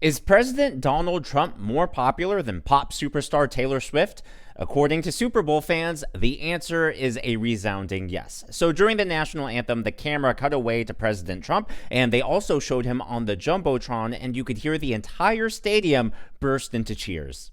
Is President Donald Trump more popular than pop superstar Taylor Swift? According to Super Bowl fans, the answer is a resounding yes. So during the national anthem, the camera cut away to President Trump, and they also showed him on the Jumbotron, and you could hear the entire stadium burst into cheers.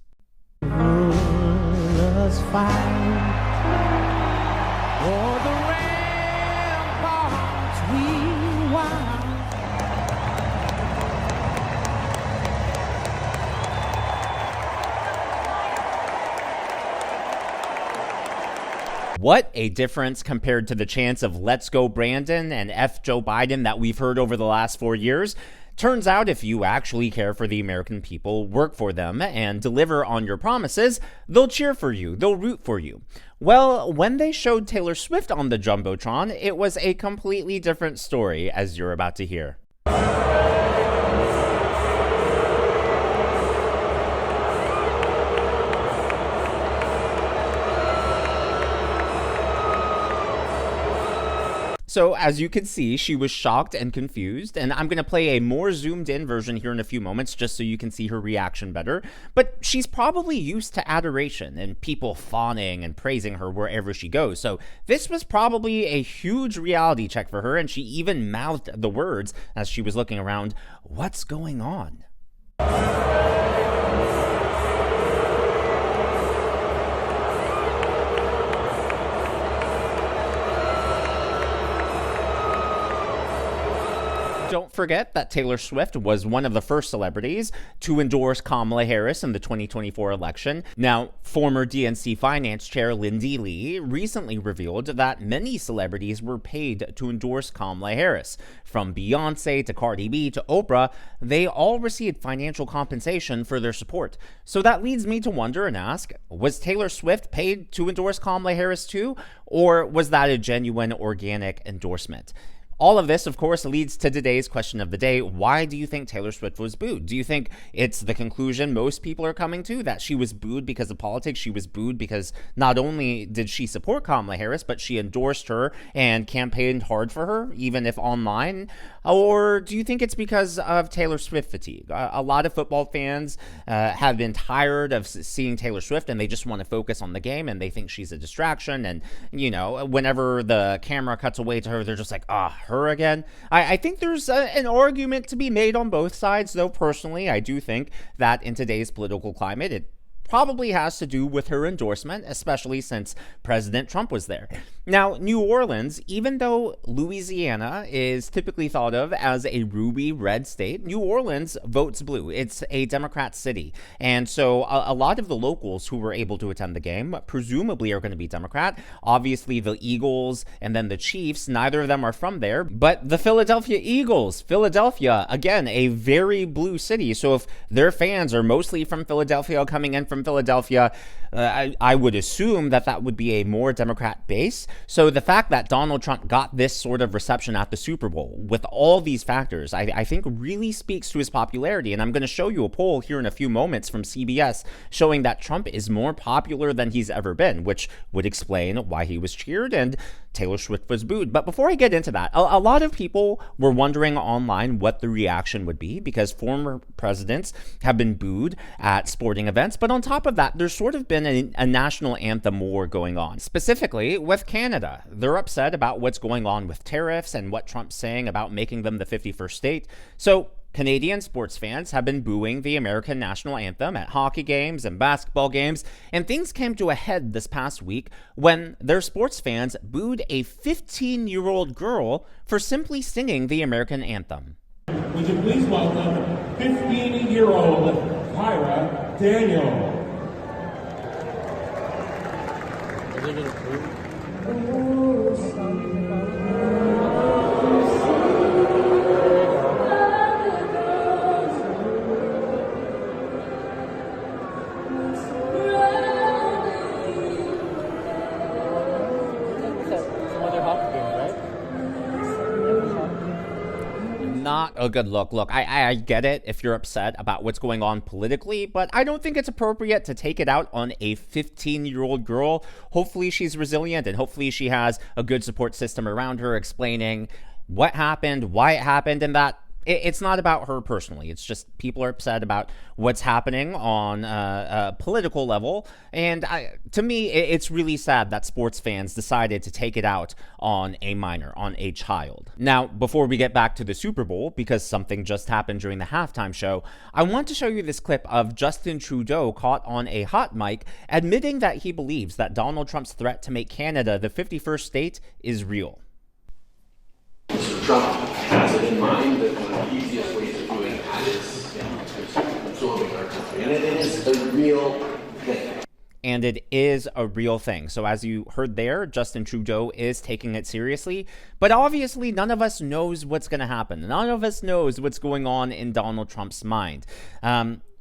What a difference compared to the chants of "Let's go Brandon" and "F Joe Biden" that we've heard over the last 4 years. Turns out if you actually care for the American people, work for them, and deliver on your promises, they'll cheer for you, they'll root for you. Well, when they showed Taylor Swift on the Jumbotron, it was a completely different story, as you're about to hear. So as you can see, she was shocked and confused, and I'm going to play a more zoomed in version here in a few moments just so you can see her reaction better. But she's probably used to adoration and people fawning and praising her wherever she goes. So this was probably a huge reality check for her, and she even mouthed the words as she was looking around, "What's going on?" Don't forget that Taylor Swift was one of the first celebrities to endorse Kamala Harris in the 2024 election. Now, former DNC Finance Chair Lindsay Lee recently revealed that many celebrities were paid to endorse Kamala Harris. From Beyonce to Cardi B to Oprah, they all received financial compensation for their support. So that leads me to wonder and ask, was Taylor Swift paid to endorse Kamala Harris too? Or was that a genuine, organic endorsement? All of this, of course, leads to today's question of the day. Why do you think Taylor Swift was booed? Do you think it's the conclusion most people are coming to, that she was booed because of politics? She was booed because not only did she support Kamala Harris, but she endorsed her and campaigned hard for her, even if online? Or do you think it's because of Taylor Swift fatigue? A lot of football fans have been tired of seeing Taylor Swift, and they just want to focus on the game, and they think she's a distraction. And, you know, whenever the camera cuts away to her, they're just like, her again. I think there's an argument to be made on both sides, though personally, I do think that in today's political climate, it probably has to do with her endorsement, especially since President Trump was there. Now, New Orleans, even though Louisiana is typically thought of as a ruby red state, New Orleans votes blue. It's a Democrat city. And so a lot of the locals who were able to attend the game presumably are going to be Democrat. Obviously, the Eagles and then the Chiefs, neither of them are from there. But the Philadelphia Eagles, Philadelphia, again, a very blue city. So if their fans are mostly from Philadelphia, coming in from Philadelphia, I would assume that that would be a more Democrat base. So the fact that Donald Trump got this sort of reception at the Super Bowl with all these factors, I think really speaks to his popularity. And I'm going to show you a poll here in a few moments from CBS showing that Trump is more popular than he's ever been, which would explain why he was cheered and Taylor Swift was booed. But before I get into that, a lot of people were wondering online what the reaction would be because former presidents have been booed at sporting events. But on top of that, there's sort of been a national anthem war going on, specifically with Canada. They're upset about what's going on with tariffs and what Trump's saying about making them the 51st state. So Canadian sports fans have been booing the American national anthem at hockey games and basketball games, and things came to a head this past week when their sports fans booed a 15-year-old girl for simply singing the American anthem. Would you please welcome 15-year-old Kyra Daniel. Not a good look. Look, I get it if you're upset about what's going on politically, but I don't think it's appropriate to take it out on a 15-year-old girl. Hopefully she's resilient and hopefully she has a good support system around her explaining what happened, why it happened, and that It's not about her personally. It's just people are upset about what's happening on a political level. And to me, it's really sad that sports fans decided to take it out on a minor, on a child. Now, before we get back to the Super Bowl, because something just happened during the halftime show, I want to show you this clip of Justin Trudeau caught on a hot mic admitting that he believes that Donald Trump's threat to make Canada the 51st state is real. Mr. Trump has it in mind that one of the easiest ways of doing that is absorbing our country. And it is a real thing. And it is a real thing. So as you heard there, Justin Trudeau is taking it seriously. But obviously, none of us knows what's going to happen. None of us knows what's going on in Donald Trump's mind.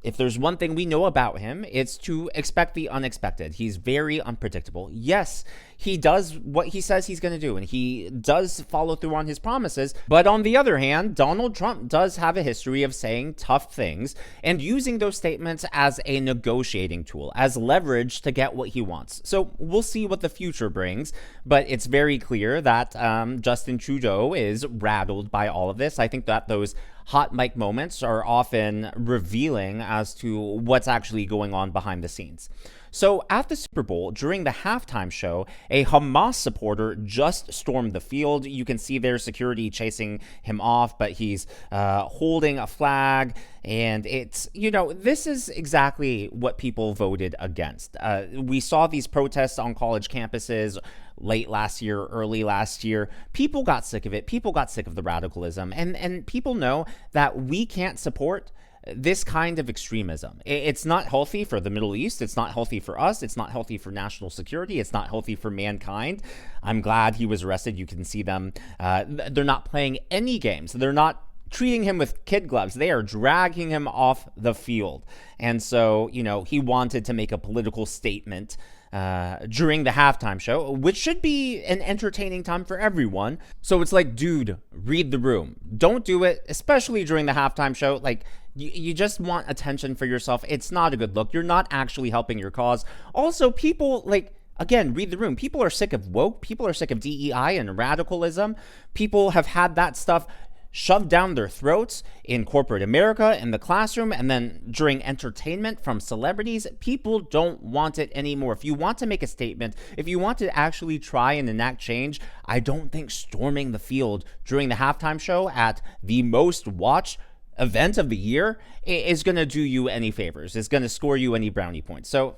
If there's one thing we know about him, it's to expect the unexpected. He's very unpredictable. Yes, he does what he says he's going to do, and he does follow through on his promises. But on the other hand, Donald Trump does have a history of saying tough things and using those statements as a negotiating tool, as leverage to get what he wants. So we'll see what the future brings, but it's very clear that Justin Trudeau is rattled by all of this. I think that those hot mic moments are often revealing as to what's actually going on behind the scenes. So at the Super Bowl, during the halftime show, a Hamas supporter just stormed the field. You can see their security chasing him off, but he's holding a flag. And it's, this is exactly what people voted against. We saw these protests on college campuses late last year, early last year. People got sick of it. People got sick of the radicalism. And people know that we can't support this kind of extremism. It's not healthy for the Middle East. It's not healthy for us. It's not healthy for national security. It's not healthy for mankind. I'm glad he was arrested. You can see them. They're not playing any games. They're not treating him with kid gloves. They are dragging him off the field. And so, he wanted to make a political statement during the halftime show, which should be an entertaining time for everyone. So it's like, dude, read the room. Don't do it, especially during the halftime show. Like, you just want attention for yourself. It's not a good look. You're not actually helping your cause. Also, people, again, read the room. People are sick of woke. People are sick of DEI and radicalism. People have had that stuff shoved down their throats in corporate America, in the classroom, and then during entertainment from celebrities. People don't want it anymore. If you want to make a statement, if you want to actually try and enact change, I don't think storming the field during the halftime show at the most watched event of the year is going to do you any favors. It's going to score you any brownie points. So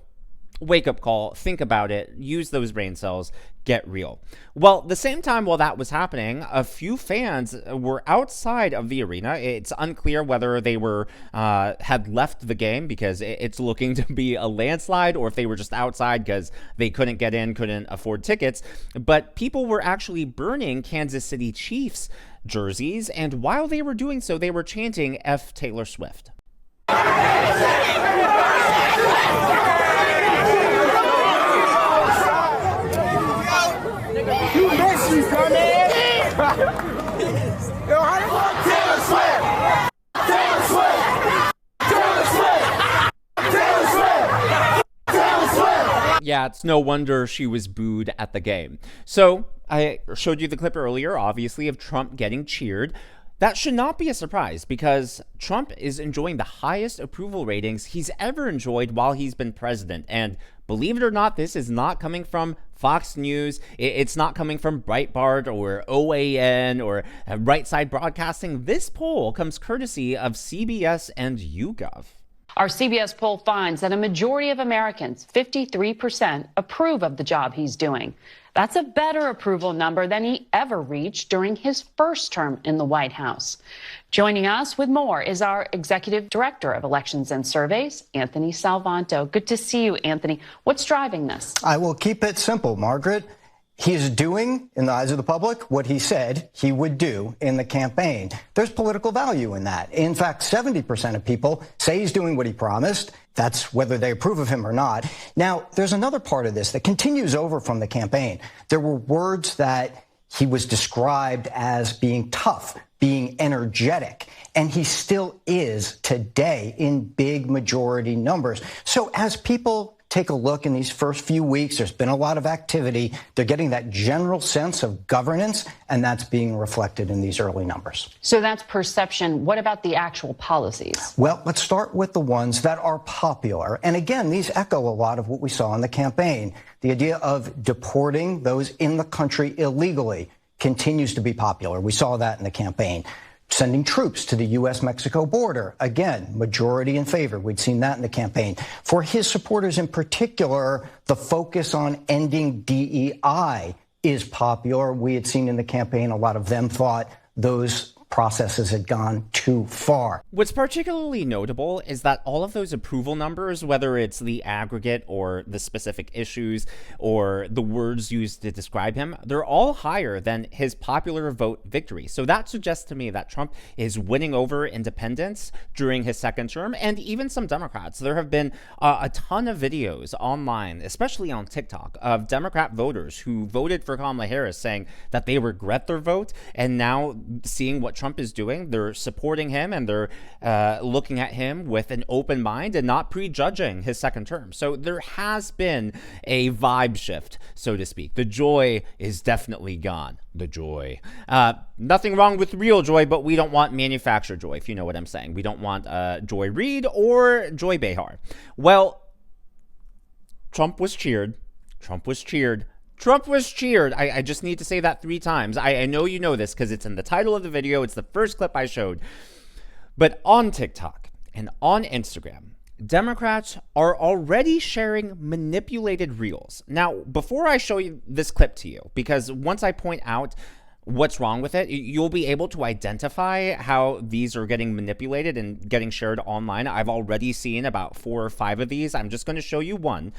wake up call, think about it, use those brain cells, get real. Well, the same time while that was happening, a few fans were outside of the arena. It's unclear whether they were had left the game because it's looking to be a landslide, or if they were just outside because they couldn't get in, couldn't afford tickets. But people were actually burning Kansas City Chiefs jerseys, and while they were doing so, they were chanting F Taylor Swift. Yeah, it's no wonder she was booed at the game. So I showed you the clip earlier, obviously, of Trump getting cheered. That should not be a surprise because Trump is enjoying the highest approval ratings he's ever enjoyed while he's been president. And believe it or not, this is not coming from Fox News. It's not coming from Breitbart or OAN or Right Side Broadcasting. This poll comes courtesy of CBS and YouGov. Our CBS poll finds that a majority of Americans, 53%, approve of the job he's doing. That's a better approval number than he ever reached during his first term in the White House. Joining us with more is our Executive Director of Elections and Surveys, Anthony Salvanto. Good to see you, Anthony. What's driving this? I will keep it simple, Margaret. He's doing, in the eyes of the public, what he said he would do in the campaign. There's political value in that. In fact, 70% of people say he's doing what he promised. That's whether they approve of him or not. Now, there's another part of this that continues over from the campaign. There were words that he was described as being tough, being energetic, and he still is today in big majority numbers. So as people take a look in these first few weeks, there's been a lot of activity. They're getting that general sense of governance, and that's being reflected in these early numbers. So that's perception. What about the actual policies? Well, let's start with the ones that are popular. And again, these echo a lot of what we saw in the campaign. The idea of deporting those in the country illegally continues to be popular. We saw that in the campaign. Sending troops to the U.S.-Mexico border, again, majority in favor. We'd seen that in the campaign. For his supporters in particular, the focus on ending DEI is popular. We had seen in the campaign a lot of them thought those processes had gone too far. What's particularly notable is that all of those approval numbers, whether it's the aggregate or the specific issues or the words used to describe him, they're all higher than his popular vote victory. So that suggests to me that Trump is winning over independents during his second term, and even some Democrats. There have been a ton of videos online, especially on TikTok, of Democrat voters who voted for Kamala Harris saying that they regret their vote, and now seeing what Trump is doing, they're supporting him, and they're looking at him with an open mind and not prejudging his second term. So there has been a vibe shift, so to speak. The joy is definitely gone. The joy. Nothing wrong with real joy, but we don't want manufactured joy, if you know what I'm saying. We don't want Joy Reid or Joy Behar. Well, Trump was cheered. Trump was cheered. Trump was cheered. I just need to say that 3 times. I know you know this because it's in the title of the video. It's the first clip I showed. But on TikTok and on Instagram, Democrats are already sharing manipulated reels. Now, before I show you this clip to you, because once I point out what's wrong with it, you'll be able to identify how these are getting manipulated and getting shared online. I've already seen about 4 or 5 of these. I'm just going to show you one.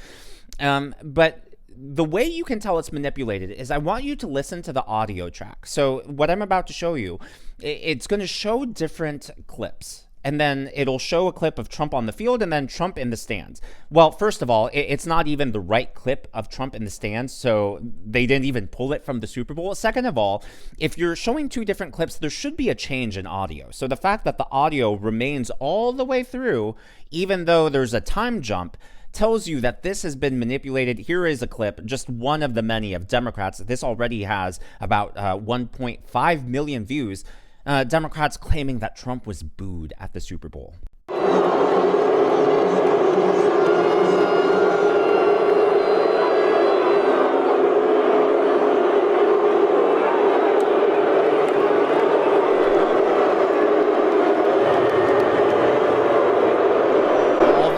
But the way you can tell it's manipulated is I want you to listen to the audio track. So what I'm about to show you, it's going to show different clips. And then it'll show a clip of Trump on the field and then Trump in the stands. Well, first of all, it's not even the right clip of Trump in the stands, so they didn't even pull it from the Super Bowl. Second of all, if you're showing 2 different clips, there should be a change in audio. So the fact that the audio remains all the way through, even though there's a time jump, tells you that this has been manipulated. Here is a clip, just one of the many of Democrats. This already has about 1.5 million views. Democrats claiming that Trump was booed at the Super Bowl.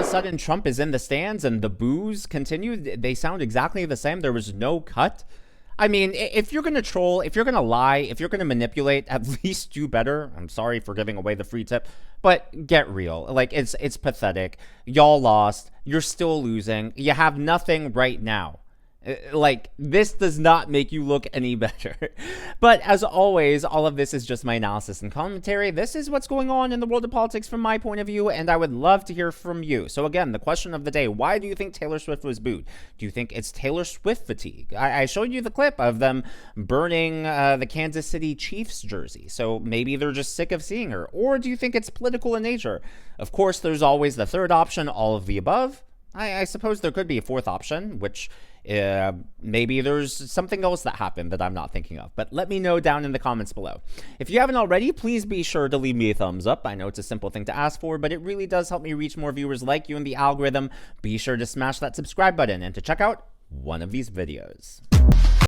Sudden Trump is in the stands and the boos continue. They sound exactly the same. There was no cut. I mean, if you're going to troll, if you're going to lie, if you're going to manipulate, at least do better. I'm sorry for giving away the free tip, but get real. Like, it's pathetic. Y'all lost. You're still losing. You have nothing right now. Like, this does not make you look any better. But as always, all of this is just my analysis and commentary. This is what's going on in the world of politics from my point of view, and I would love to hear from you. So again, the question of the day, why do you think Taylor Swift was booed? Do you think it's Taylor Swift fatigue? I showed you the clip of them burning the Kansas City Chiefs jersey, so maybe they're just sick of seeing her. Or do you think it's political in nature? Of course, there's always the third option, all of the above. I suppose there could be a fourth option, which maybe there's something else that happened that I'm not thinking of. But let me know down in the comments below. If you haven't already, please be sure to leave me a thumbs up. I know it's a simple thing to ask for, but it really does help me reach more viewers like you in the algorithm. Be sure to smash that subscribe button and to check out one of these videos.